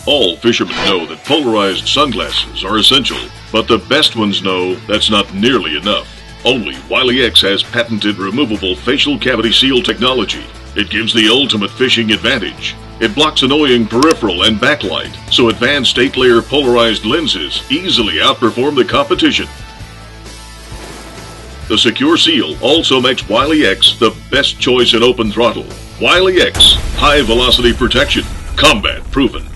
All fishermen know that polarized sunglasses are essential, but the best ones know that's not nearly enough. Only Wiley X has patented removable facial cavity seal technology. It gives the ultimate fishing advantage. It blocks annoying peripheral and backlight, so advanced 8-layer polarized lenses easily outperform the competition. The secure seal also makes Wiley X the best choice in open throttle. Wiley X, high velocity protection, combat proven.